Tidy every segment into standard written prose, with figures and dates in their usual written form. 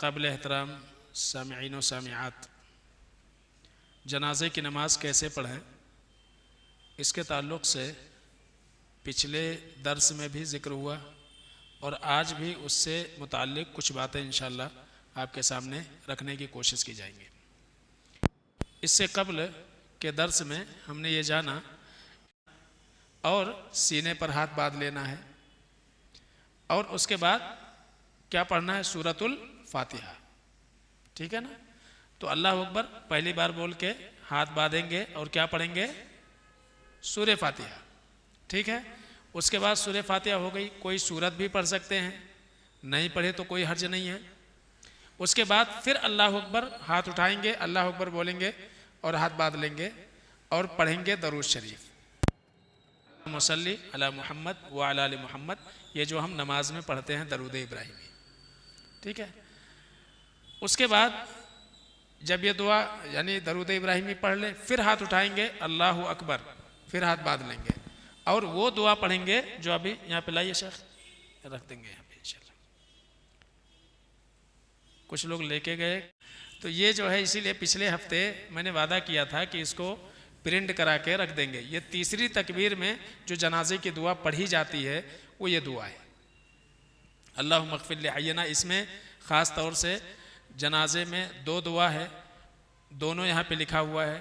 काबिल एहतराम सामिईन व सामिआत, जनाजे की नमाज़ कैसे पढ़ें, इसके ताल्लुक़ से पिछले दर्स में भी ज़िक्र हुआ और आज भी उससे मुताल्लिक़ कुछ बातें इंशाअल्लाह आपके सामने रखने की कोशिश की जाएंगी। इससे कब्ल के दर्स में हमने ये जाना और सीने पर हाथ बांध लेना है और उसके बाद क्या पढ़ना है, सूरतुल फातिहा। ठीक है ना। तो अल्लाह अकबर पहली बार बोल के हाथ बांधेंगे और क्या पढ़ेंगे, सूरह फातिहा। ठीक है। उसके बाद सूरह फातिहा हो गई, कोई सूरत भी पढ़ सकते हैं, नहीं पढ़े तो कोई हर्ज नहीं है। उसके बाद फिर अल्लाह अकबर हाथ उठाएंगे, अल्लाह अकबर बोलेंगे और हाथ बांध लेंगे और पढ़ेंगे दरूद शरीफ, मुसल्ली अला मुहम्मद व अला आलि मुहम्मद, ये जो हम नमाज में पढ़ते हैं दरूद इब्राहिमी। ठीक है। उसके बाद जब ये दुआ यानी दरूद इब्राहिमी पढ़ ले, फिर हाथ उठाएंगे अल्लाहु अकबर, फिर हाथ बांध लेंगे और वो दुआ पढ़ेंगे जो अभी यहाँ पे लाइए शेख, रख देंगे यहाँ पे इंशाल्लाह। कुछ लोग लेके गए तो ये जो है, इसीलिए पिछले हफ्ते मैंने वादा किया था कि इसको प्रिंट करा के रख देंगे। ये तीसरी तकबीर में जो जनाजे की दुआ पढ़ी जाती है वो ये दुआ है, अल्लाहुम्मा अग़फ़िर लि हय्यना। इसमें ख़ास तौर से जनाजे में दो दुआ है, दोनों यहाँ पे लिखा हुआ है,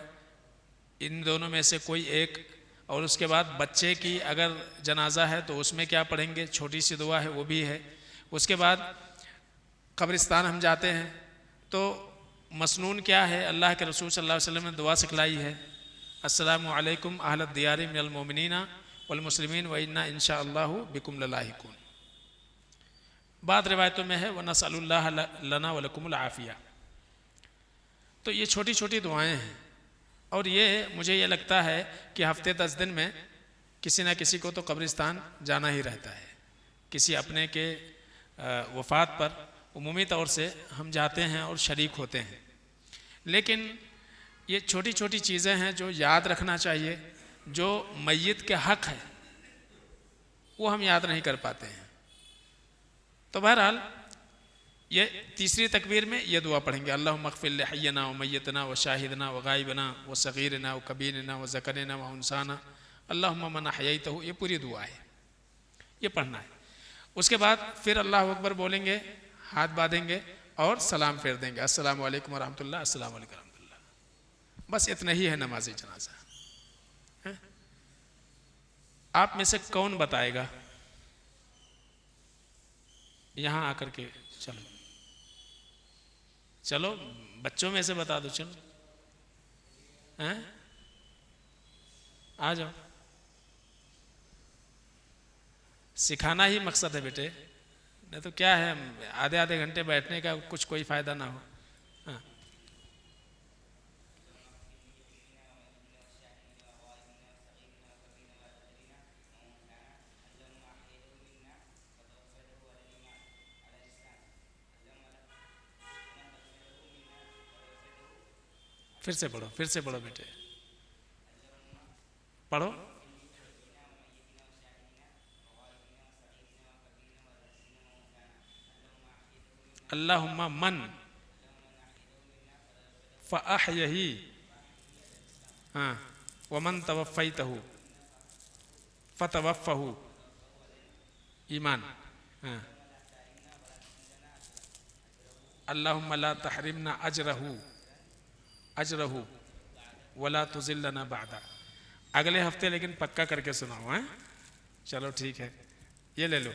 इन दोनों में से कोई एक। और उसके बाद बच्चे की अगर जनाजा है तो उसमें क्या पढ़ेंगे, छोटी सी दुआ है वो भी है। उसके बाद कब्रिस्तान हम जाते हैं तो मसनून क्या है, अल्लाह के रसूल सल्लल्लाहु अलैहि वसल्लम ने दुआ सिखलाई है, अस्सलामु अलैकुम अहलद दियारी मिनल मोमिनीना वल मुस्लिमीन व इन्ना इंशाअल्लाहु बिकुम ललाहिकून। बाद रिवायतों में है व नसअलुल्लाह लना व लकुमुल आफिया। तो ये छोटी छोटी दुआएं हैं और ये मुझे ये लगता है कि हफ्ते 10 दिन में किसी न किसी को तो कब्रिस्तान जाना ही रहता है। किसी अपने के वफ़ात पर उमूमी तौर से हम जाते हैं और शरीक होते हैं, लेकिन ये छोटी छोटी चीज़ें हैं जो याद रखना चाहिए, जो मय्यत के हक़ है वो हम याद नहीं कर पाते हैं। तो बहरहाल ये तीसरी तकबीर में ये दुआ पढ़ेंगे, अल्लाहुम्मा अग़फ़िर लि हय्यना व मय्यतना व शाहिदना व गायबना व सग़ीरना व कबीरना व ज़करना व उनसाना अल्लाहुम्मा मन अहयैतहु। ये पूरी दुआ है, ये पढ़ना है। उसके बाद फिर अल्लाहु अकबर बोलेंगे, हाथ बांधेंगे और सलाम फेर देंगे, अस्सलामु अलैकुम व रहमतुल्लाह, अस्सलामु अलैकुम व रहमतुल्लाह। बस इतना ही है नमाज़ी जनाजा। आप में से कौन बताएगा, यहाँ आकर के चलो चलो बच्चों में से बता दो, चलो हैं, आ जाओ। सिखाना ही मकसद है बेटे, नहीं तो क्या है आधे आधे घंटे बैठने का कुछ कोई फायदा ना हो। हाँ। फिर से पढ़ो बेटे, पढ़ो। अल्लाहुम्मा मन फ़अहयही, हाँ, वमन तवफ़्फ़ैतहु फ़तवफ़्फ़हु, ईमान। हाँ, अल्लाहुम्मा ला तहरिमना अजरहु वला तुज़िल्लना बादा। अगले हफ्ते लेकिन पक्का करके सुनाओ। हैं, चलो ठीक है, ये ले लो,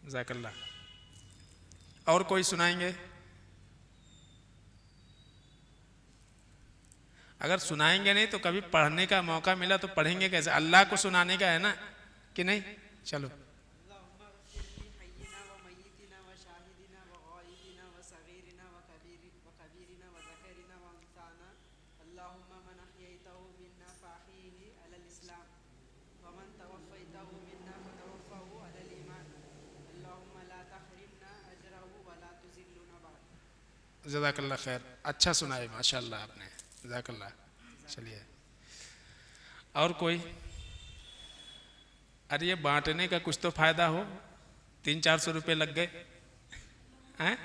ज़ाकल्लाह। और कोई सुनाएंगे? अगर सुनाएंगे नहीं तो कभी पढ़ने का मौका मिला तो पढ़ेंगे कैसे? अल्लाह को सुनाने का है ना, कि नहीं? चलो। जज़ाकल्लाह खैर, अच्छा सुनाए माशाअल्लाह आपने, जज़ाकल्लाह। चलिए और कोई? अरे ये बांटने का कुछ तो फायदा हो, 300-400 रुपये लग गए हैं।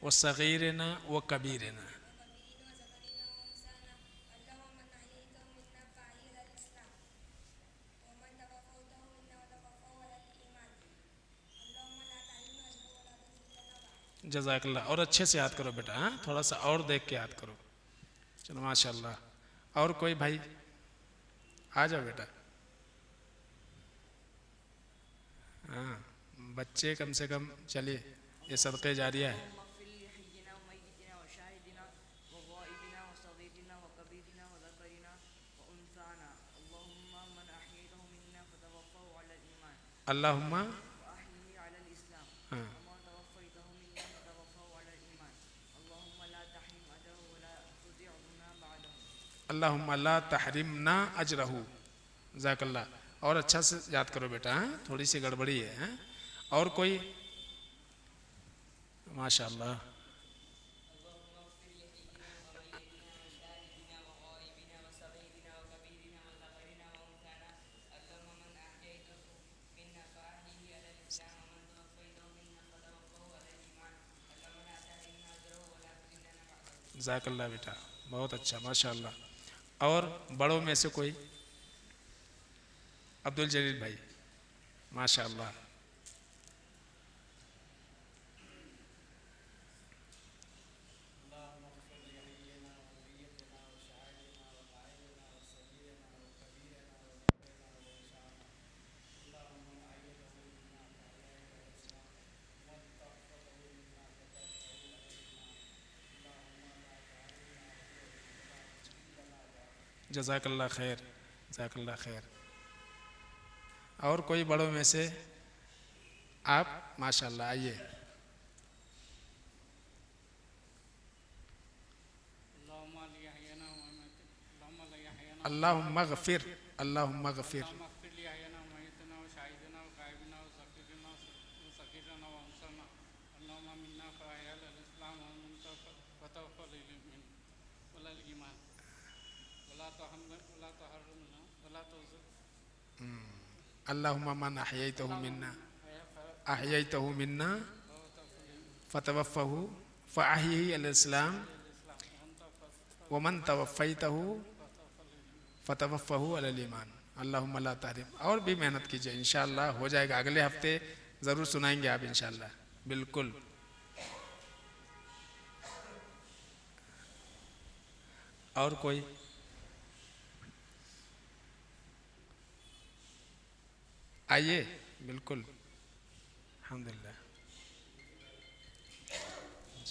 व सगीरना व कबीरना। जज़ाकल्लाह। और अच्छे से याद करो बेटा, हाँ थोड़ा सा और देख के याद करो। चलो माशाल्लाह। और कोई भाई आ जाओ बेटा। हाँ बच्चे कम से कम, चलिए ये सदक़े जारिया है। अल्लाहुम्मा, हाँ अल्लाहुम्मा ला तहरिमना अजरहू। ज़ाकल्लाह। और अच्छा से याद करो बेटा, हाँ थोड़ी सी गड़बड़ी है, हाँ। और कोई, माशाल्लाह। ज़ाकल्लाह बेटा, बहुत अच्छा माशाल्लाह। और बड़ों में से कोई, अब्दुल जलील भाई, माशाल्लाह। जज़ाकल्लाह खैर, जज़ाकल्लाह खैर। और कोई बड़ों में से आप, माशाल्लाह, आइए। अल्लाहुम्मा गफिर, अल्लाहुम्मा गफिर। अल्लाहुम्मा मन अहयैतहु मिन्ना, अहयैतहु मिन्ना फतवफ़्फ़हु फ़अहयिही अलल इस्लाम व मन तवफ़्फ़ैतहु फतवफ़्फ़हु अलल ईमान। अल्लाहुम्मा ला तहरिम। और भी मेहनत कीजिए, इंशाअल्लाह हो जाएगा। अगले हफ्ते ज़रूर सुनाएंगे आप इंशाअल्लाह, बिल्कुल। और कोई, आइए, बिल्कुल। अल्हम्दुलिल्लाह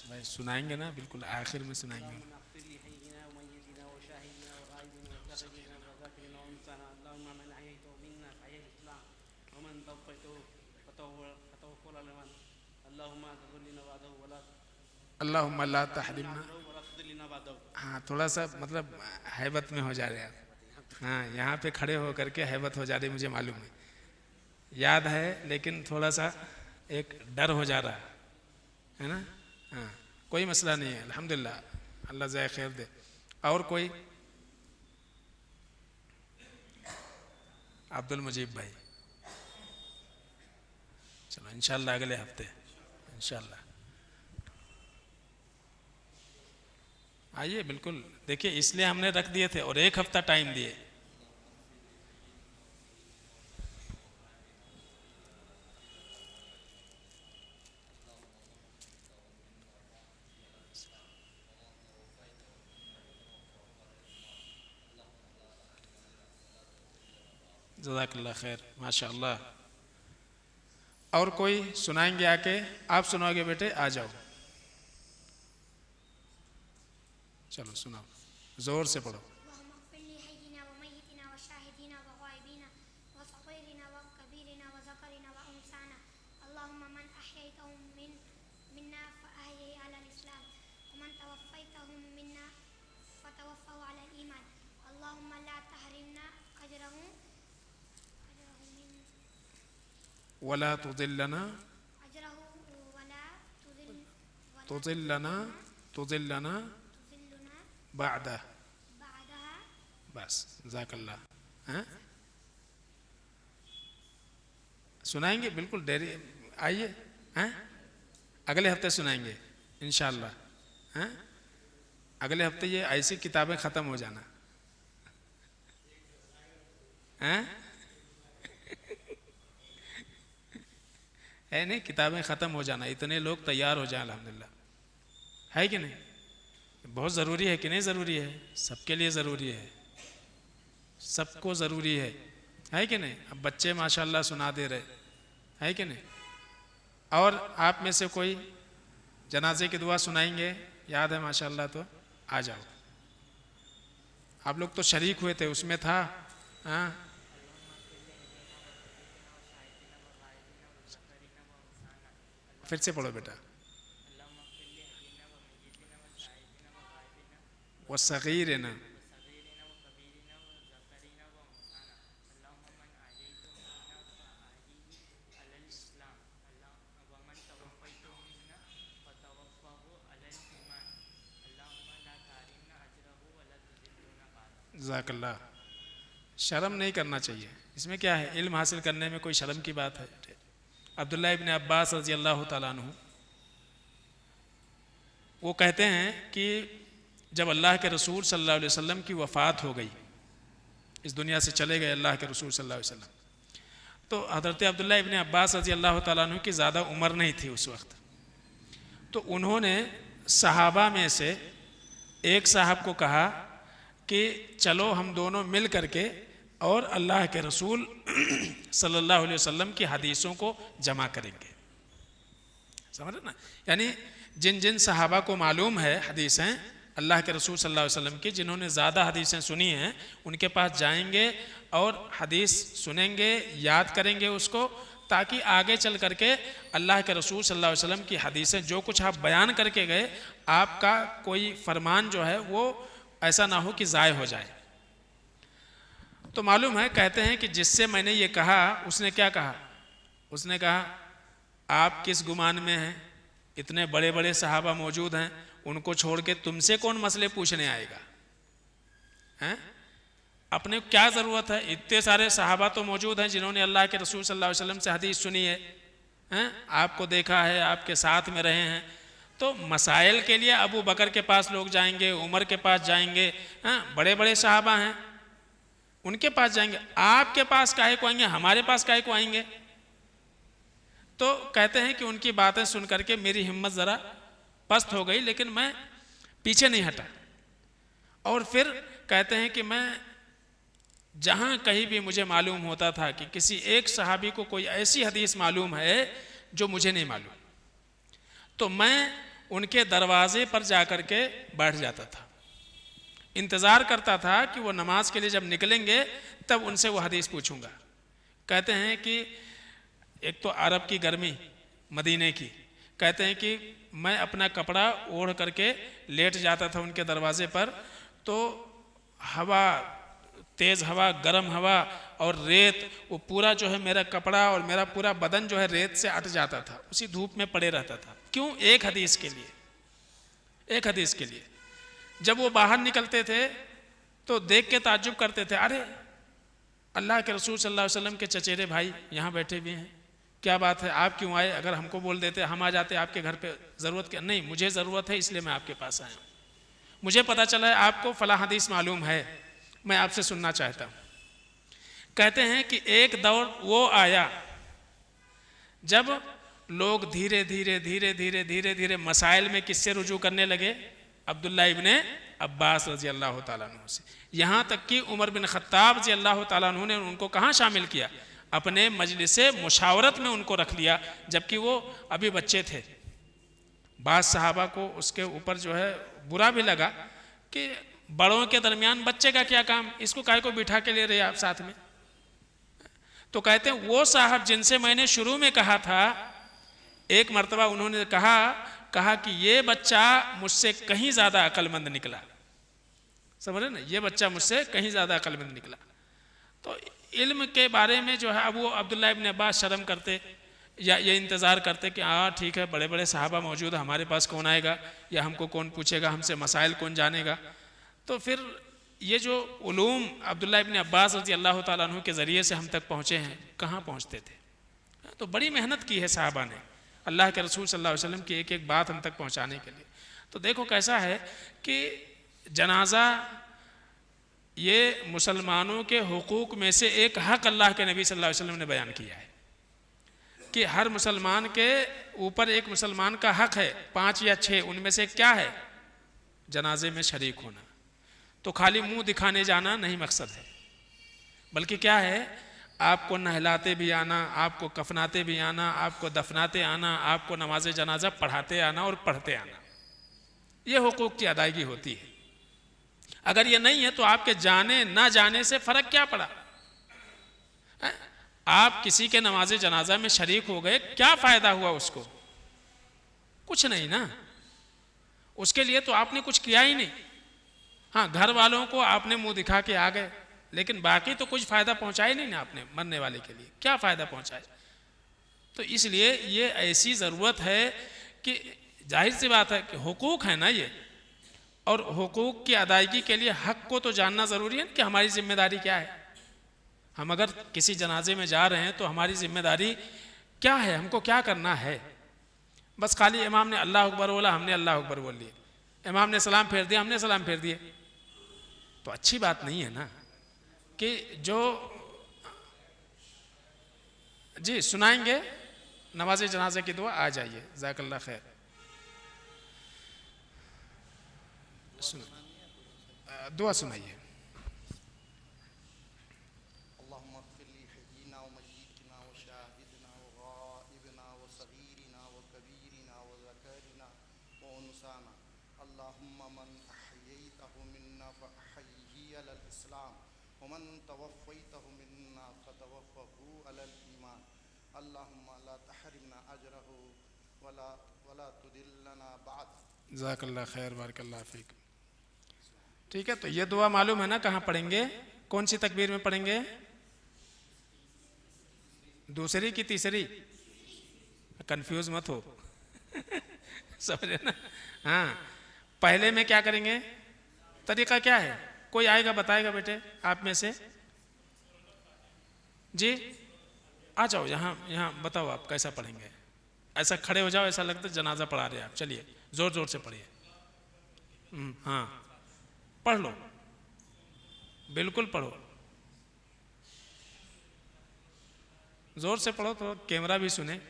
भाई, सुनाएंगे ना, बिल्कुल आखिर में सुनाएंगे। अल्लाहुम्मा ला तहरिमना। हाँ थोड़ा सा मतलब हैबत में हो जा रहे हैं। हाँ यहाँ पे खड़े होकर के हैबत हो जा रही, मुझे मालूम है, याद है, लेकिन थोड़ा सा एक डर हो जा रहा है ना। हाँ कोई मसला नहीं है, अल्हम्दुलिल्लाह, अल्लाह ज़ाय खैर दे। और कोई, अब्दुल मुजीब भाई, चलो इंशाल्लाह अगले हफ्ते इंशाल्लाह आइए, बिल्कुल। देखिए इसलिए हमने रख दिए थे और एक हफ्ता टाइम दिए। जज़ाकल्लाह खैर, माशाअल्लाह। और कोई सुनाएंगे आके? आप सुनाओगे बेटे, आ जाओ, चलो सुनाओ, जोर से पढ़ो। वला तुदिल्लना, तुदिल्लना, तुदिल्लना बादा। बस, ज़ाकल्लाह। हैं सुनाएंगे, बिल्कुल, डेरी आइए, हैं अगले हफ्ते सुनाएंगे इंशाअल्लाह। हैं, अगले हफ्ते ये ऐसी किताबें ख़त्म हो जाना। हैं है नहीं, किताबें ख़त्म हो जाना, इतने लोग तैयार हो जाए अल्हम्दुलिल्लाह, है कि नहीं? बहुत ज़रूरी है कि नहीं ज़रूरी है? सबके लिए ज़रूरी है, सबको ज़रूरी है कि नहीं? अब बच्चे माशाल्लाह सुना दे रहे, है कि नहीं? और आप में से कोई जनाजे की दुआ सुनाएंगे? याद है माशाल्लाह, तो आ जाओ। आप लोग तो शरीक हुए थे, उसमें था। हाँ, फिर से पढ़ो बेटा। वो सगीर ना, ज़ाकल्लाह। शर्म नहीं करना चाहिए, इसमें क्या है? इल्म हासिल करने में कोई शर्म की बात है? अब्दुल्लाह इब्न अब्बास रज़ी अल्लाह ताला अन्हु वो कहते हैं कि जब अल्लाह के रसूल सल्लल्लाहु अलैहि वसल्लम की वफ़ात हो गई, इस दुनिया से चले गए अल्लाह के रसूल सल्लल्लाहु अलैहि वसल्लम, तो हज़रत अब्दुल्लाह इब्न अब्बास रज़ी अल्लाह ताला अन्हु की ज़्यादा उम्र नहीं थी उस वक्त। तो उन्होंने सहाबा में से एक साहब को कहा कि चलो हम दोनों मिल करके और अल्लाह के रसूल सल्लल्लाहु अलैहि वसल्लम की हदीसों को जमा करेंगे। समझ रहे ना? यानी जिन जिन सहाबा को मालूम है हदीसें अल्लाह के रसूल सल्लल्लाहु अलैहि वसल्लम की, जिन्होंने ज़्यादा हदीसें सुनी हैं, उनके पास जाएंगे और हदीस सुनेंगे, याद करेंगे उसको, ताकि आगे चल करके अल्लाह के रसूल सल्लल्लाहु अलैहि वसल्लम की हदीसें जो कुछ आप बयान करके गए, आपका कोई फरमान जो है वो ऐसा ना हो कि ज़ाय हो जाए। तो मालूम है, कहते हैं कि जिससे मैंने ये कहा उसने क्या कहा? उसने कहा आप किस गुमान में हैं, इतने बड़े बड़े सहाबा मौजूद हैं, उनको छोड़ के तुमसे कौन मसले पूछने आएगा? हैं, अपने क्या ज़रूरत है? इतने सारे सहाबा तो मौजूद हैं जिन्होंने अल्लाह के रसूल सल्लल्लाहु अलैहि वसल्लम से हदीस सुनी है, हैं, आपको देखा है, आपके साथ में रहे हैं। तो मसाइल के लिए अबू बकर के पास लोग जाएंगे, उमर के पास जाएंगे, हैं, बड़े बड़े सहाबा हैं, उनके पास जाएंगे। आपके पास काहे को आएंगे, हमारे पास काहे को आएंगे? तो कहते हैं कि उनकी बातें सुन करके मेरी हिम्मत ज़रा पस्त हो गई, लेकिन मैं पीछे नहीं हटा। और फिर कहते हैं कि मैं जहाँ कहीं भी मुझे मालूम होता था कि किसी एक सहाबी को कोई ऐसी हदीस मालूम है जो मुझे नहीं मालूम, तो मैं उनके दरवाजे पर जाकर के बैठ जाता था, इंतज़ार करता था कि वो नमाज के लिए जब निकलेंगे तब उनसे वो हदीस पूछूंगा। कहते हैं कि एक तो अरब की गर्मी, मदीने की, कहते हैं कि मैं अपना कपड़ा ओढ़ करके लेट जाता था उनके दरवाजे पर, तो हवा, तेज़ हवा, गर्म हवा और रेत, वो पूरा जो है मेरा कपड़ा और मेरा पूरा बदन जो है रेत से अट जाता था, उसी धूप में पड़े रहता था। क्यों? एक हदीस के लिए, एक हदीस के लिए। जब वो बाहर निकलते थे तो देख के ताज्जुब करते थे, अरे अल्लाह के रसूल सल्लल्लाहु अलैहि वसल्लम के चचेरे भाई यहाँ बैठे भी हैं, क्या बात है, आप क्यों आए? अगर हमको बोल देते हम आ जाते आपके घर पे, ज़रूरत क्या? नहीं, मुझे ज़रूरत है इसलिए मैं आपके पास आया हूँ, मुझे पता चला है आपको फला हदीस मालूम है, मैं आपसे सुनना चाहता हूँ। कहते हैं कि एक दौर वो आया जब लोग धीरे धीरे धीरे धीरे धीरे धीरे मसाइल में किससे रुजू करने लगे? अब्दुल्ला इब्ने अब्बास रजी अल्लाह ताला अन्हु से। यहाँ तक कि उमर बिन खत्ताब रजी अल्लाह ताला अन्हु ने उनको कहाँ शामिल किया? अपने मजलिसे मुशावरत में उनको रख लिया, जबकि वो अभी बच्चे थे। बाज़ सहाबा को उसके ऊपर जो है बुरा भी लगा कि बड़ों के दरमियान बच्चे का क्या काम, इसको काहे को बिठा के ले रहे आप साथ में? तो कहते हैं वो साहब जिनसे मैंने शुरू में कहा था, एक मर्तबा उन्होंने कहा कि ये बच्चा मुझसे कहीं ज़्यादा अक्लमंद निकला। समझ रहे ना, ये बच्चा मुझसे कहीं ज़्यादा अक्लमंद निकला। तो इल्म के बारे में जो है अब वो अब्दुल्ला इब्न अब्बास शर्म करते या ये इंतज़ार करते कि हाँ ठीक है, बड़े बड़े सहाबा मौजूद, हमारे पास कौन आएगा या हमको कौन पूछेगा, हमसे मसाइल कौन जानेगा। तो फिर ये जो उलूम अब्दुल्ला इब्न अब्बास रज़ी अल्लाह ताला अन्हु के ज़रिए से हम तक पहुँचे हैं, कहाँ पहुँचते थे? तो बड़ी मेहनत की है साहबा ने, अल्लाह के रसूल सल्लल्लाहु अलैहि वसल्लम की एक एक बात हम तक पहुँचाने के लिए। तो देखो कैसा है कि जनाजा ये मुसलमानों के हुकूक में से एक हक़ अल्लाह के नबी सल्लल्लाहु अलैहि वसल्लम ने बयान किया है कि हर मुसलमान के ऊपर एक मुसलमान का हक़ है, 5 या 6, उनमें से क्या है? जनाजे में शरीक होना। तो खाली मुंह दिखाने जाना नहीं मकसद है, बल्कि क्या है, आपको नहलाते भी आना, आपको कफनाते भी आना, आपको दफनाते आना, आपको नमाज जनाजा पढ़ाते आना और पढ़ते आना। ये हुकूक की अदायगी होती है। अगर ये नहीं है तो आपके जाने ना जाने से फ़र्क क्या पड़ा? आप किसी के नमाज जनाजा में शरीक हो गए, क्या फ़ायदा हुआ उसको? कुछ नहीं ना, उसके लिए तो आपने कुछ किया ही नहीं। हाँ, घर वालों को आपने मुंह दिखा के आ गए, लेकिन बाकी तो कुछ फ़ायदा पहुँचाया नहीं ना आपने मरने वाले के लिए। क्या फ़ायदा पहुँचाए? तो इसलिए ये ऐसी ज़रूरत है कि जाहिर सी बात है कि हुकूक है ना ये, और हुकूक की अदायगी के लिए हक़ को तो जानना ज़रूरी है कि हमारी ज़िम्मेदारी क्या है। हम अगर किसी जनाजे में जा रहे हैं तो हमारी ज़िम्मेदारी क्या है, हमको क्या करना है? बस खाली इमाम ने अल्लाह अकबर बोला, हमने अल्लाह अकबर बोल लिए, इमाम ने सलाम फेर दिया, हमने सलाम फेर दिए, तो अच्छी बात नहीं है ना। कि जो जी सुनाएंगे नमाज जनाजे की दुआ, आ जाइए, ज़ाकल्लाह खैर। दुआ सुनाइए। ज़ाकल्लाह खैर, बारकल्लाह फ़ीक। ठीक है, तो ये दुआ मालूम है ना कहाँ पढ़ेंगे? कौन सी तकबीर में पढ़ेंगे? दूसरी की तीसरी? कंफ्यूज मत हो समझे ना? हाँ, पहले में क्या करेंगे? तरीका क्या है? कोई आएगा बताएगा बेटे आप में से? जी आ जाओ, यहाँ बताओ आप कैसा पढ़ेंगे। ऐसा खड़े हो जाओ, ऐसा लगता है जनाजा पढ़ा रहे आप। चलिए जोर जोर से पढ़िए। हाँ पढ़ लो, बिल्कुल पढ़ो, जोर से पढ़ो तो कैमरा भी सुने।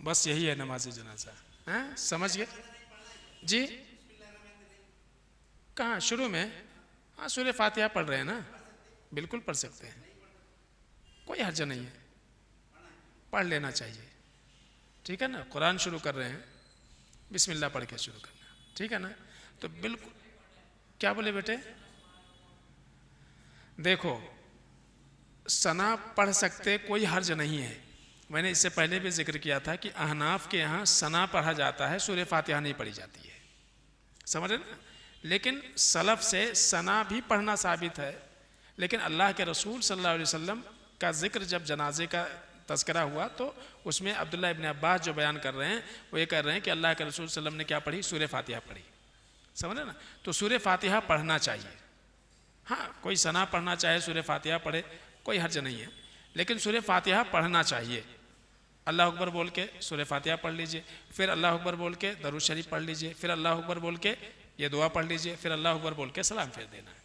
बस यही है नमाज जनाजा। हाँ समझ गए जी? कहाँ शुरू में? हाँ सूरह फातिहा पढ़ रहे हैं ना, बिल्कुल पढ़ सकते हैं, कोई हर्ज नहीं है, पढ़ लेना चाहिए। ठीक है ना? कुरान शुरू कर रहे हैं, बिस्मिल्लाह पढ़ के शुरू करना, ठीक है ना? तो बिल्कुल, क्या बोले बेटे? देखो सना पढ़ सकते, कोई हर्ज नहीं है। मैंने इससे पहले भी जिक्र किया था कि अहनाफ के यहाँ सना पढ़ा जाता है, सूरह फातिहा नहीं पढ़ी जाती है, समझ रहे ना? लेकिन सलफ से सना भी पढ़ना साबित है। लेकिन अल्लाह के रसूल सल्लल्लाहु अलैहि वसल्लम का जिक्र जब जनाजे का तज़किरा हुआ तो उसमें अब्दुल्लाह इब्न अब्बास जो बयान कर रहे हैं वो ये कर रहे हैं कि अल्लाह के रसूल सल्लल्लाहु अलैहि वसल्लम ने क्या पढ़ी? सूरह फातिहा पढ़ी, समझ रहे ना? तो सूरह फातिहा पढ़ना चाहिए। हाँ कोई सना पढ़ना चाहे सूरह फातिहा पढ़े, कोई हर्ज नहीं है, लेकिन सूरह फातिहा पढ़ना चाहिए। अल्लाह अकबर बोल के सूरह फातिहा पढ़ लीजिए, फिर अल्लाह अकबर बोल के दरूद शरीफ पढ़ लीजिए, फिर अल्लाह अकबर बोल के ये दुआ पढ़ लीजिए, फिर अल्लाह अकबर बोल के सलाम फेर देना है।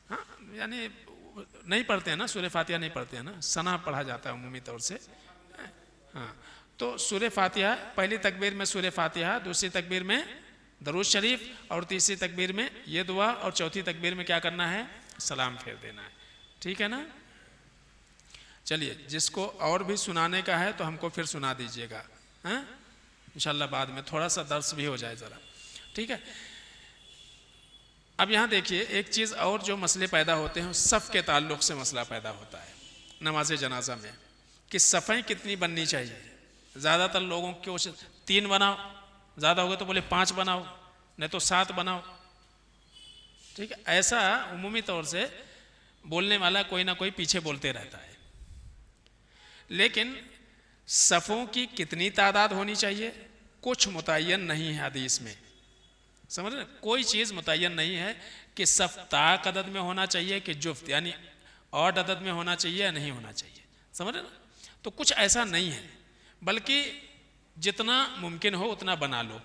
हाँ, यानी नहीं पढ़ते हैं ना, सूरह फातिहा नहीं पढ़ते हैं ना, सना पढ़ा जाता है उमूमी तौर से। हाँ, तो सूरह फातिहा, पहली तकबीर में सूरह फातिहा, दूसरी तकबीर में दरूद शरीफ, और तीसरी तकबीर में ये दुआ, और चौथी तकबीर में क्या करना है, सलाम फेर देना है। ठीक है ना। चलिए, जिसको और भी सुनाने का है तो हमको फिर सुना दीजिएगा, हैं, इंशाल्लाह बाद में थोड़ा सा दर्स भी हो जाए ज़रा। ठीक है। अब यहाँ देखिए, एक चीज़ और जो मसले पैदा होते हैं, सफ़ के ताल्लुक़ से मसला पैदा होता है नमाज जनाजा में कि सफ़ें कितनी बननी चाहिए। ज़्यादातर लोगों की कोशिश 3 बनाओ, ज़्यादा हो गए तो बोले 5 बनाओ, नहीं तो 7 बनाओ। ठीक है, ऐसा उमूमी तौर से बोलने वाला कोई ना कोई पीछे बोलते रहता है, लेकिन सफ़ों की कितनी तादाद होनी चाहिए कुछ मुतय्यन नहीं है हदीस में। समझ रहे, कोई चीज़ मुतय्यन नहीं है कि सफ़ ताक अदद में होना चाहिए कि जुफ्त यानी ऑड अदद में होना चाहिए या नहीं होना चाहिए। समझ रहे ना, तो कुछ ऐसा नहीं है, बल्कि जितना मुमकिन हो उतना बना लो।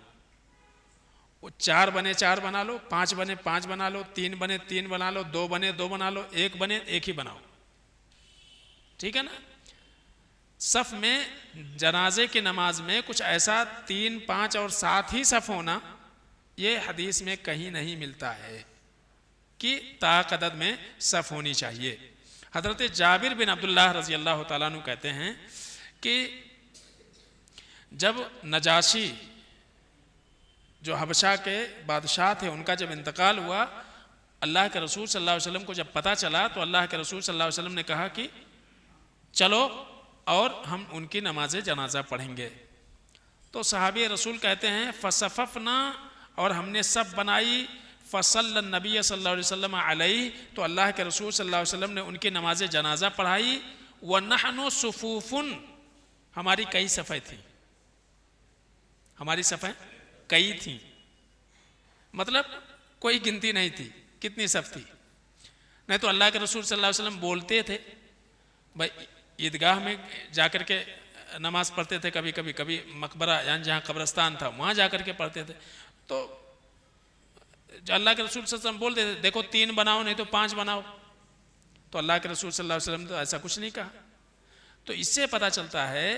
वो 4 बने 4 बना लो, 5 बने 5 बना लो, 3 बने 3 बना लो, 2 बने 2 बना लो, 1 बने 1 ही बनाओ। ठीक है ना। सफ़ में जनाजे की नमाज में कुछ ऐसा 3, 5 और 7 ही सफ़ होना, ये हदीस में कहीं नहीं मिलता है कि ताक अदद में सफ़ होनी चाहिए। हज़रत जाबिर बिन अब्दुल्लाह रज़ी अल्लाह तआला अन्हु कहते हैं कि जब नजाशी जो हबशा के बादशाह थे, उनका जब इंतकाल हुआ, अल्लाह के रसूल सल्लल्लाहु अलैहि वसल्लम को जब पता चला तो अल्लाह के रसूल सल्लल्लाहु अलैहि वसल्लम ने कहा कि चलो और हम उनकी नमाज जनाजा पढ़ेंगे। तो सहाबी रसूल कहते हैं फसफ़फ़ना, और हमने सब बनाई, फ़सल्लन नबी सल्लल्लाहु अलैहि वसल्लम अलैहि, तो अल्लाह के रसूल सल्लल्लाहु अलैहि वसल्लम ने उनकी नमाज जनाजा पढ़ाई। व नहनु सुफूफुन, हमारी कई सफ़ें थी, हमारी सफ़ें कई थी, मतलब कोई गिनती नहीं थी कितनी सफ़ थी। नहीं तो अल्लाह के रसूल सल्लल्लाहु अलैहि वसल्लम बोलते थे, भाई ईदगाह में जाकर के नमाज पढ़ते थे, कभी कभी कभी मकबरा यानी जहाँ कब्रस्तान था वहाँ जाकर के पढ़ते थे। तो अल्लाह के रसूल सल्लल्लाहु अलैहि वसल्लम बोलते थे देखो 3 बनाओ नहीं तो 5 बनाओ, तो अल्लाह के रसूल सल्लल्लाहु अलैहि वसल्लम तो ऐसा कुछ नहीं कहा। तो इससे पता चलता है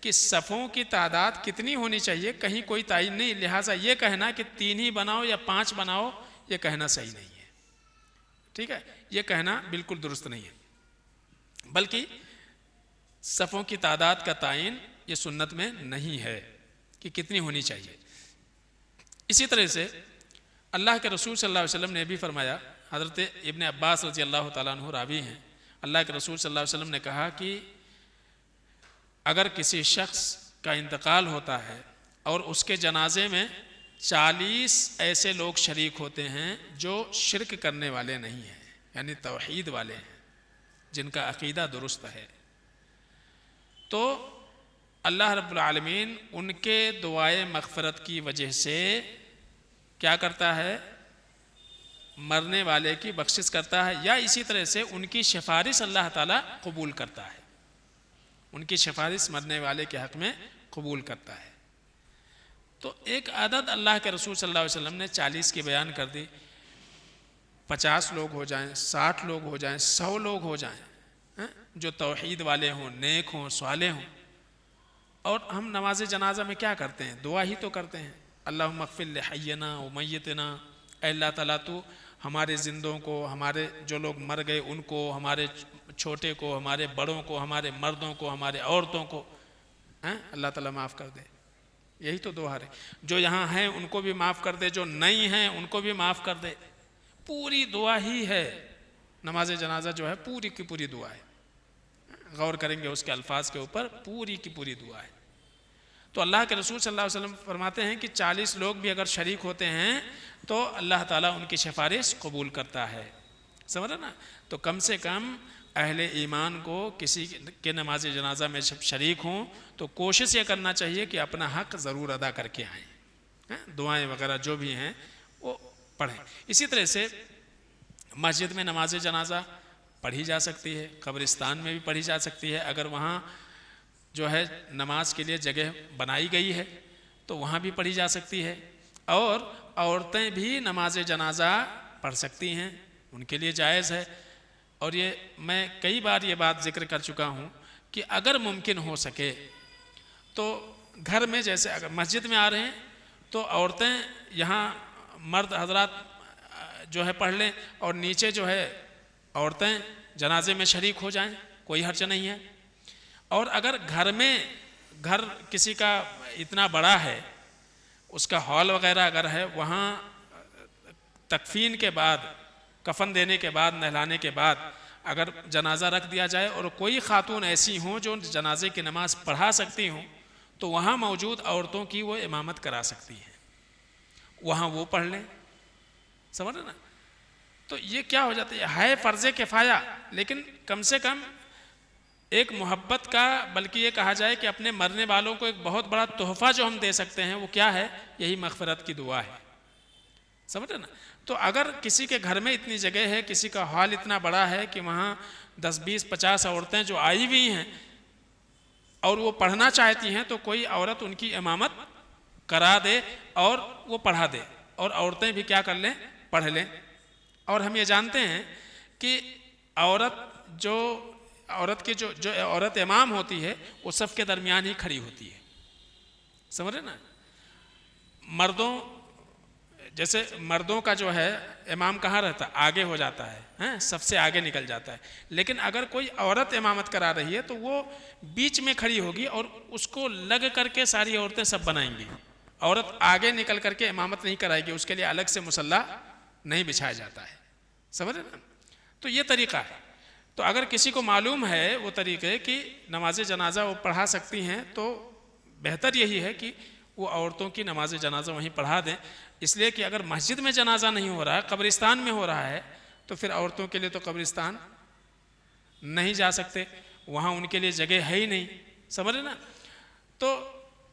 कि सफ़ों की तादाद कितनी होनी चाहिए कहीं कोई तायीन नहीं, लिहाजा ये कहना कि 3 ही बनाओ या 5 बनाओ, ये कहना सही नहीं है। ठीक है, ये कहना बिल्कुल दुरुस्त नहीं है, बल्कि सफ़ों की तादाद का तायीन ये सुन्नत में नहीं है कि कितनी होनी चाहिए। इसी तरह से अल्लाह के रसूल सल्लल्लाहु अलैहि वसल्लम ने भी फरमाया, हज़रत इब्न अब्बास रज़ी अल्लाह तआला अन्हु रावी हैं, अल्लाह के रसूल सल्लल्लाहु अलैहि वसल्लम ने कहा कि अगर किसी शख्स का इंतकाल होता है और उसके जनाजे में 40 ऐसे लोग शरीक होते हैं जो शिरक करने वाले नहीं हैं, यानी तौहीद वाले हैं, जिनका अकीदा दुरुस्त है, तो अल्लाह रब्बुल आलमीन उनके दुआए मग़फ़िरत की वजह से क्या करता है, मरने वाले की बख्शिश करता है, या इसी तरह से उनकी सिफारिश अल्लाह ताला कबूल करता है, उनकी सिफारिश मरने वाले के हक़ में कबूल करता है। तो एक आदत अल्लाह के रसूल सल्लल्लाहु अलैहि वसल्लम ने 40 की बयान कर दी, 50 लोग हो जाएं, 60 लोग हो जाएं, 100 लोग हो जाएं, जो तौहीद वाले हों, नेक हों, स्वालेह हों। और हम नमाज जनाजा में क्या करते हैं, दुआ ही तो करते हैं, अल्लाहुम्मा अग़फ़िर लिहय्यिना व मय्यितिना, अल्लाह ताला तू हमारे ज़िंदों को, हमारे जो लोग मर गए उनको, हमारे छोटे को, हमारे बड़ों को, हमारे मर्दों को, हमारे औरतों को अल्लाह ताला माफ़ कर दे। यही तो दुआ है, जो यहाँ हैं उनको भी माफ़ कर दे, जो नहीं हैं उनको भी माफ़ कर दे। पूरी दुआ ही है नमाज जनाजा, जो है पूरी की पूरी दुआ है। गौर करेंगे उसके अल्फाज के ऊपर, पूरी की पूरी दुआ है। तो अल्लाह के रसूल सल्लल्लाहु अलैहि वसल्लम फरमाते हैं कि 40 लोग भी अगर शरीक होते हैं तो अल्लाह ताला उनकी सिफारिश कबूल करता है। समझ ना। तो कम से कम अहले ईमान को किसी के नमाज जनाजा में जब शरीक हों तो कोशिश ये करना चाहिए कि अपना हक़ ज़रूर अदा करके आएँ, दुआएं वगैरह जो भी हैं वो पढ़ें। इसी तरह से मस्जिद में नमाज जनाजा पढ़ी जा सकती है, कब्रिस्तान में भी पढ़ी जा सकती है। अगर वहाँ जो है नमाज के लिए जगह बनाई गई है तो वहाँ भी पढ़ी जा सकती है। और औरतें भी नमाज जनाजा पढ़ सकती हैं, उनके लिए जायज़ है। और ये मैं कई बार ये बात जिक्र कर चुका हूँ कि अगर मुमकिन हो सके तो घर में, जैसे अगर मस्जिद में आ रहे हैं तो औरतें यहाँ मर्द हजरात जो है पढ़ लें और नीचे जो है औरतें जनाजे में शरीक हो जाएं, कोई हर्ज नहीं है। और अगर घर किसी का इतना बड़ा है, उसका हॉल वगैरह अगर है, वहाँ तकफीन के बाद, कफन देने के बाद, नहलाने के बाद अगर जनाजा रख दिया जाए और कोई खातून ऐसी हों जो जनाजे की नमाज पढ़ा सकती हों तो वहाँ मौजूद औरतों की वो इमामत करा सकती हैं, वहाँ वो पढ़ लें। समझ रहे ना? तो ये क्या हो जाता है फ़र्ज़े किफ़ाया, लेकिन कम से कम एक मोहब्बत का, बल्कि ये कहा जाए कि अपने मरने वालों को एक बहुत बड़ा तोहफ़ा जो हम दे सकते हैं वो क्या है? यही मग़फ़िरत की दुआ है। समझ रहे ना? तो अगर किसी के घर में इतनी जगह है, किसी का हॉल इतना बड़ा है कि वहाँ 10, 20, 50 औरतें जो आई हुई हैं और वो पढ़ना चाहती हैं तो कोई औरत उनकी इमामत करा दे और वो पढ़ा दे, और औरतें भी क्या कर लें? पढ़ लें। और हम ये जानते हैं कि औरत की जो औरत इमाम होती है वो सफ़ के दरमियान ही खड़ी होती है। समझ रहे ना? जैसे मर्दों का जो है इमाम कहाँ रहता है? आगे हो जाता है, हैं, सबसे आगे निकल जाता है। लेकिन अगर कोई औरत इमामत करा रही है तो वो बीच में खड़ी होगी और उसको लग करके सारी औरतें सब बनाएंगी। औरत आगे निकल करके इमामत नहीं कराएगी, उसके लिए अलग से मुसल्ला नहीं बिछाया जाता है। समझ रहे ना? तो ये तरीक़ा है। तो अगर किसी को मालूम है वो तरीक़े कि नमाज जनाजा वो पढ़ा सकती हैं तो बेहतर यही है कि वो औरतों की नमाज जनाजा वहीं पढ़ा दें। इसलिए कि अगर मस्जिद में जनाजा नहीं हो रहा है, कब्रिस्तान में हो रहा है, तो फिर औरतों के लिए तो कब्रिस्तान नहीं जा सकते, वहाँ उनके लिए जगह है ही नहीं। समझ रहे ना? तो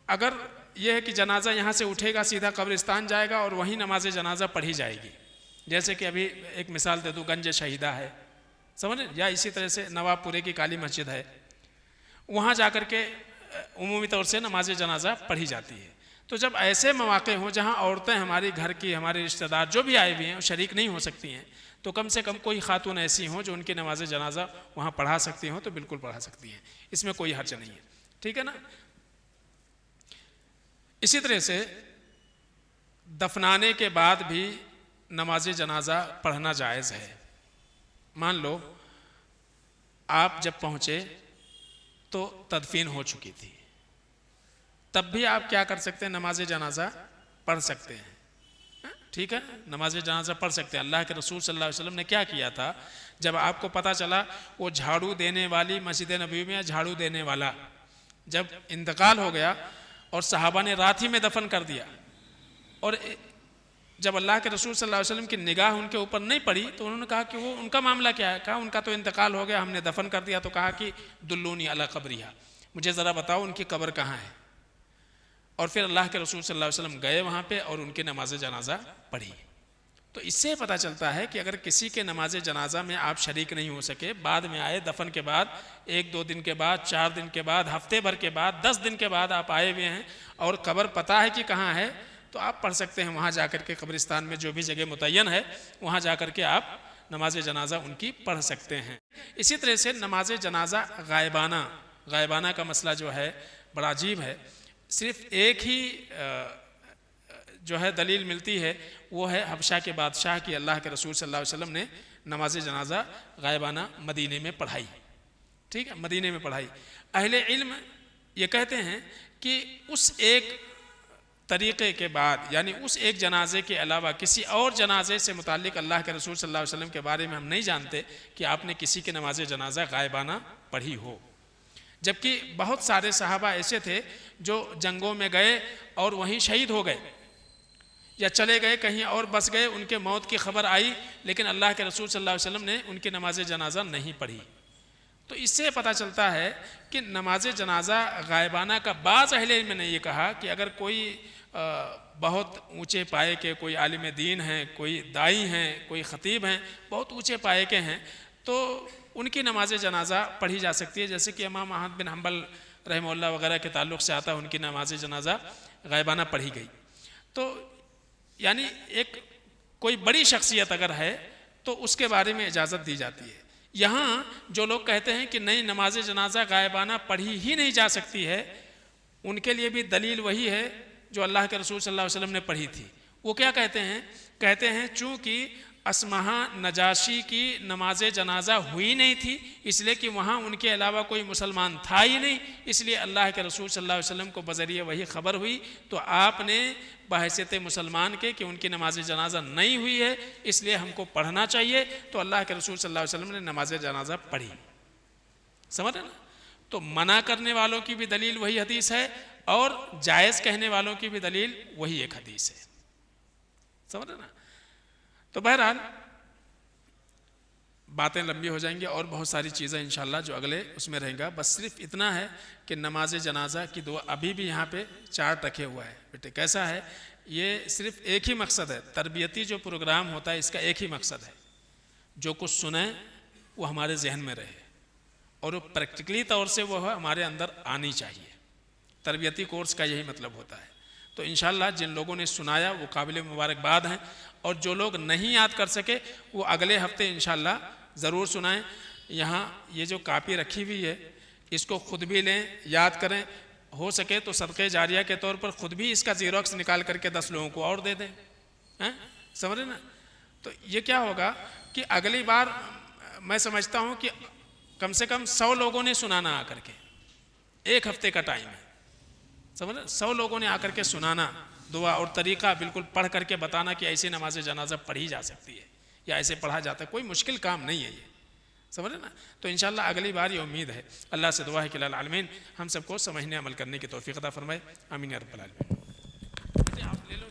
अगर यह है कि जनाजा यहाँ से उठेगा, सीधा कब्रिस्तान जाएगा और वहीं नमाज जनाजा पढ़ी जाएगी। जैसे कि अभी एक मिसाल दे दूँ, गंज शहीदा है, समझ रहे? या इसी तरह से नवाबपुरे की काली मस्जिद है, वहाँ जाकर के उमूमी तौर से नमाज जनाजा पढ़ी जाती है। तो जब ऐसे मौक़े हों जहाँ औरतें हमारी घर की, हमारे रिश्तेदार जो भी आए हुए हैं शरीक नहीं हो सकती हैं, तो कम से कम कोई खातून ऐसी हों जो उनकी नमाज जनाजा वहाँ पढ़ा सकती हों तो बिल्कुल पढ़ा सकती हैं, इसमें कोई हर्ज नहीं है। ठीक है ना? इसी तरह से दफनाने के बाद भी नमाज जनाजा पढ़ना जायज़ है। मान लो आप जब पहुँचे तो तदफीन हो चुकी थी, तब भी आप क्या कर सकते हैं? नमाज जनाजा पढ़ सकते हैं। ठीक है, नमाज जनाजा पढ़ सकते हैं। अल्लाह के रसूल सल्लल्लाहु अलैहि वसल्लम ने क्या किया था, जब आपको पता चला वो झाड़ू देने वाली, मस्जिद नबी में झाड़ू देने वाला जब इंतकाल हो गया और सहाबा ने रात ही में दफन कर दिया, और जब अल्लाह के रसूल सल्लल्लाहु अलैहि वसल्लम की निगाह उनके ऊपर नहीं पड़ी तो उन्होंने कहा कि वो उनका मामला क्या है? कहा उनका तो इंतकाल हो गया, हमने दफन कर दिया। तो कहा कि दुल्लूनी अला कब्रिहा, मुझे ज़रा बताओ उनकी कब्र कहाँ है। और फिर अल्लाह के रसूल सल्लल्लाहु अलैहि वसल्लम गए वहाँ पे और उनकी नमाज जनाजा पढ़ी। तो इससे पता चलता है कि अगर किसी के नमाज जनाजा में आप शरीक नहीं हो सके, बाद में आए, दफन के बाद 1-2 दिन के बाद, 4 दिन के बाद, हफ्ते भर के बाद, 10 दिन के बाद आप आए हुए हैं और कब्र पता है कि कहाँ है, तो आप पढ़ सकते हैं। वहाँ जाकर के कब्रिस्तान में जो भी जगह मुतय्यन है वहाँ जाकर के आप नमाज जनाजा उनकी पढ़ सकते हैं। इसी तरह से नमाज जनाजा गायबाना का मसला जो है बड़ा अजीब है। सिर्फ एक ही जो है दलील मिलती है, वो है हबशा के बादशाह की अल्लाह के रसूल सल्लल्लाहु अलैहि वसल्लम ने नमाज जनाजा गायबाना मदीने में पढ़ाई। ठीक है, मदीने में पढ़ाई। अहले इल्म ये कहते हैं कि उस एक तरीक़े के बाद, यानी उस एक जनाजे के अलावा किसी और जनाजे से मुताल्लिक़ अल्लाह के रसूल सल्लल्लाहु अलैहि वसल्लम के बारे में हम नहीं जानते कि आपने किसी के नमाज जनाजा गायबाना पढ़ी हो। जबकि बहुत सारे सहाबा ऐसे थे जो जंगों में गए और वहीं शहीद हो गए या चले गए कहीं और बस गए, उनके मौत की खबर आई लेकिन अल्लाह के रसूल सल्लल्लाहु अलैहि वसल्लम ने उनकी नमाज जनाजा नहीं पढ़ी। तो इससे पता चलता है कि नमाज जनाजा गायबाना का बाज़ अहले इल्म ने ये कहा कि अगर कोई बहुत ऊंचे पाए के कोई आलिम दीन हैं, कोई दाई हैं, कोई ख़तीब हैं, बहुत ऊंचे पाए के हैं, तो उनकी नमाज जनाजा पढ़ी जा सकती है, जैसे कि इमाम अहमद बिन हम्बल रहमहुल्लाह वगैरह के ताल्लुक़ से आता है, उनकी नमाज जनाजा गायबाना पढ़ी गई। तो यानी एक कोई बड़ी शख्सियत अगर है तो उसके बारे में इजाज़त दी जाती है। यहाँ जो लोग कहते हैं कि नहीं नमाज जनाजा गायबाना पढ़ी ही नहीं जा सकती है, उनके लिए भी दलील वही है जो अल्लाह के रसूल सल्लल्लाहु अलैहि वसल्लम ने पढ़ी थी। वो क्या कहते हैं चूँकि असमहा नजाशी की नमाज जनाजा हुई नहीं थी, इसलिए कि वहाँ उनके अलावा कोई मुसलमान था ही नहीं, इसलिए अल्लाह के रसूल सल्लल्लाहु अलैहि वसल्लम को बज़रिए वही ख़बर हुई, तो आपने बहैसियत मुसलमान के कि उनकी नमाज जनाजा नहीं हुई है इसलिए हमको पढ़ना चाहिए, तो अल्लाह के रसूल सल्लल्लाहु अलैहि वसल्लम ने नमाज जनाजा पढ़ी। समझ रहे ना? तो मना करने वालों की भी दलील वही हदीस है और जायज़ कहने वालों की भी दलील वही एक हदीस है। समझ रहे ना? तो बहरहाल बातें लंबी हो जाएंगी और बहुत सारी चीज़ें इंशाल्लाह जो अगले उसमें रहेगा। बस सिर्फ इतना है कि नमाज जनाजा की दुआ अभी भी यहाँ पे चार्ट रखे हुआ है बेटे। कैसा है? ये सिर्फ एक ही मकसद है, तरबियती जो प्रोग्राम होता है इसका एक ही मकसद है, जो कुछ सुने वो हमारे जहन में रहे और वो प्रैक्टिकली तौर से वो हमारे अंदर आनी चाहिए। तरबियती कोर्स का यही मतलब होता है। तो इंशाल्लाह जिन लोगों ने सुनाया वो काबिल मुबारकबाद हैं, और जो लोग नहीं याद कर सके वो अगले हफ्ते इंशाल्लाह ज़रूर सुनाएं। यहाँ ये जो कापी रखी हुई है इसको ख़ुद भी लें, याद करें, हो सके तो सदक़े जारिया के तौर पर ख़ुद भी इसका ज़ीरोक्स निकाल करके 10 लोगों को और दे दें। हैं? समझ रहे ना? तो ये क्या होगा कि अगली बार मैं समझता हूँ कि कम से कम 100 लोगों ने सुनाना आकर के, एक हफ्ते का टाइम है। समझ रहे? 100 लोगों ने आकर के सुनाना दुआ और तरीक़ा बिल्कुल पढ़ करके बताना कि ऐसी नमाज जनाजा पढ़ी जा सकती है या ऐसे पढ़ा जाता है, कोई मुश्किल काम नहीं है ये। समझ रहे ना? तो इंशाल्लाह अगली बार ये उम्मीद है। अल्लाह से दुआ है कि आलमीन हम सबको समझने अमल करने की तौफीक अता फरमाए। आमीन या रब्बल आलमीन। आप ले लो।